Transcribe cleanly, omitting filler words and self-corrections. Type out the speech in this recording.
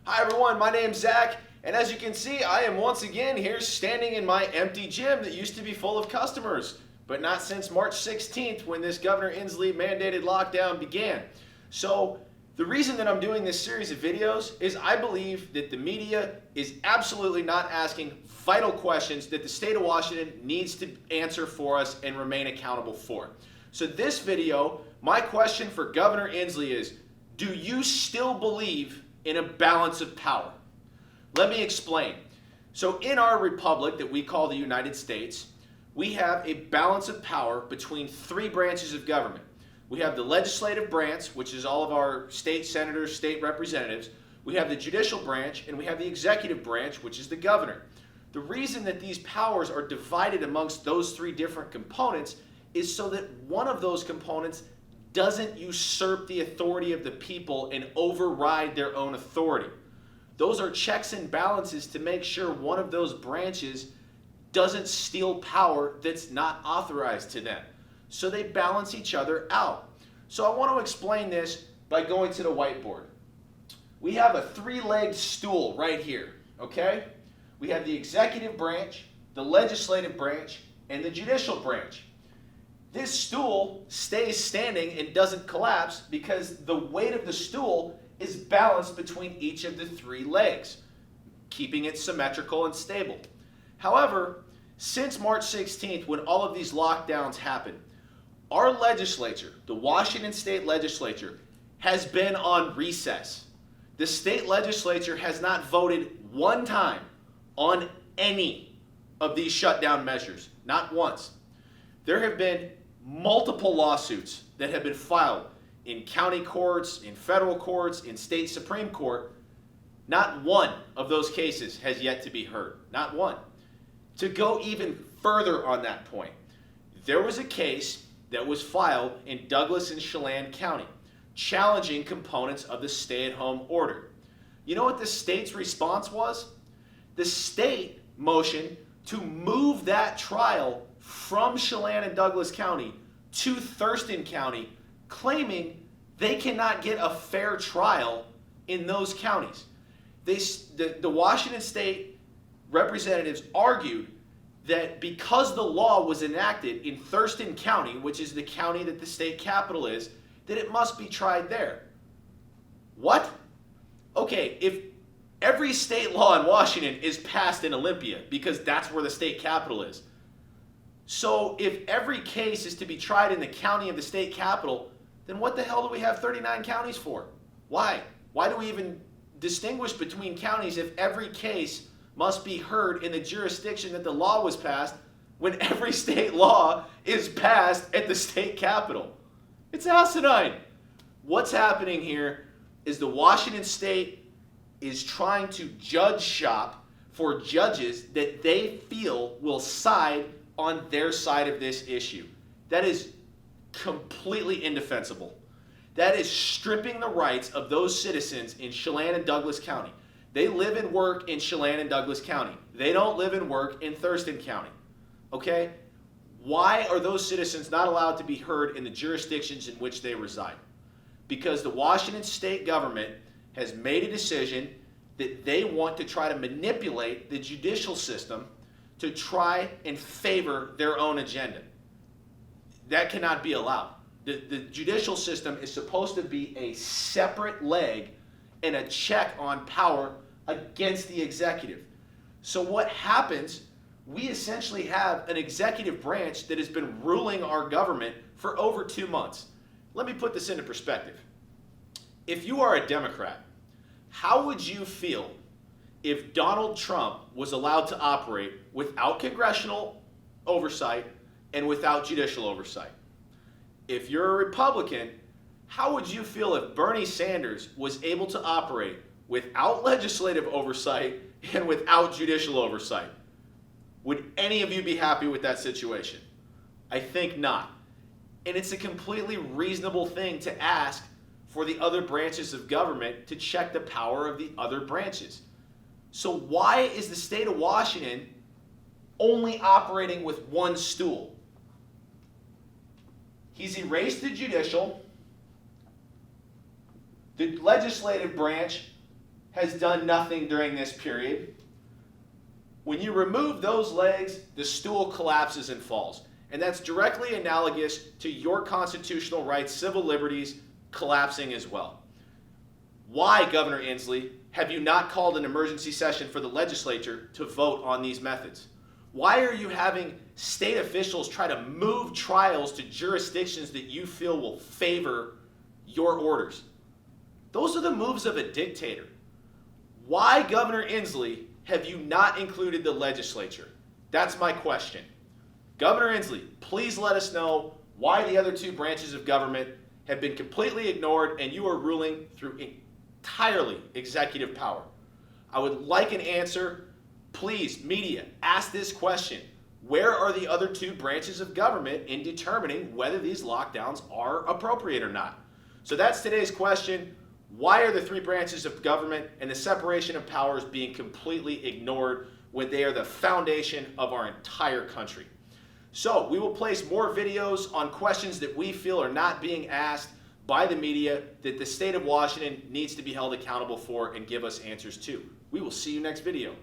Hi everyone, my name's Zach, and as you can see, I am once again here standing in my empty gym that used to be full of customers, but not since March 16th when this Governor Inslee mandated lockdown began. So the reason that I'm doing this series of videos is I believe that the media is absolutely not asking vital questions that the state of Washington needs to answer for us and remain accountable for. So this video, my question for Governor Inslee is, do you still believe in a balance of power? Let me explain. So in our republic that we call the United States, we have a balance of power between three branches of government. We have the legislative branch, which is all of our state senators, state representatives. We have the judicial branch, and we have the executive branch, which is the governor. The reason that these powers are divided amongst those three different components is so that one of those components doesn't usurp the authority of the people and override their own authority. Those are checks and balances to make sure one of those branches doesn't steal power that's not authorized to them. So they balance each other out. So I want to explain this by going to the whiteboard. We have a three-legged stool right here, okay? We have the executive branch, the legislative branch, and the judicial branch. This stool stays standing and doesn't collapse because the weight of the stool is balanced between each of the three legs, keeping it symmetrical and stable. However, since March 16th, when all of these lockdowns happened, our legislature, the Washington State Legislature, has been on recess. The state legislature has not voted one time on any of these shutdown measures, not once. There have been multiple lawsuits that have been filed in county courts, in federal courts, in state Supreme Court. Not one of those cases has yet to be heard. Not one. To go even further on that point, there was a case that was filed in Douglas and Chelan County challenging components of the stay-at-home order. You know what the state's response was? The state motioned to move that trial from Chelan and Douglas County to Thurston County, claiming they cannot get a fair trial in those counties. The Washington State representatives argued that because the law was enacted in Thurston County, which is the county that the state capital is, that it must be tried there. What? Okay, if every state law in Washington is passed in Olympia because that's where the state capital is. So if every case is to be tried in the county of the state capital, then what the hell do we have 39 counties for? Why? Why do we even distinguish between counties if every case must be heard in the jurisdiction that the law was passed when every state law is passed at the state capital? It's asinine. What's happening here is the Washington State is trying to judge shop for judges that they feel will side on their side of this issue. That is completely indefensible. That is stripping the rights of those citizens in Chelan and Douglas County. They live and work in Chelan and Douglas County. They don't live and work in Thurston County. Okay? Why are those citizens not allowed to be heard in the jurisdictions in which they reside? Because the Washington state government has made a decision that they want to try to manipulate the judicial system to try and favor their own agenda. That cannot be allowed. The judicial system is supposed to be a separate leg and a check on power against the executive. So what happens, we essentially have an executive branch that has been ruling our government for over 2 months. Let me put this into perspective. If you are a Democrat, how would you feel if Donald Trump was allowed to operate without congressional oversight and without judicial oversight? If you're a Republican, how would you feel if Bernie Sanders was able to operate without legislative oversight and without judicial oversight? Would any of you be happy with that situation? I think not. And it's a completely reasonable thing to ask for the other branches of government to check the power of the other branches. So why is the state of Washington only operating with one stool? He's erased the judicial. The legislative branch has done nothing during this period. When you remove those legs, the stool collapses and falls. And that's directly analogous to your constitutional rights, civil liberties collapsing as well. Why, Governor Inslee, have you not called an emergency session for the legislature to vote on these methods? Why are you having state officials try to move trials to jurisdictions that you feel will favor your orders? Those are the moves of a dictator. Why, Governor Inslee, have you not included the legislature? That's my question. Governor Inslee, please let us know why the other two branches of government have been completely ignored and you are ruling through entirely executive power. I would like an answer. Please, media, ask this question. Where are the other two branches of government in determining whether these lockdowns are appropriate or not? So that's today's question. Why are the three branches of government and the separation of powers being completely ignored when they are the foundation of our entire country? So we will place more videos on questions that we feel are not being asked by the media that the state of Washington needs to be held accountable for and give us answers to. We will see you next video.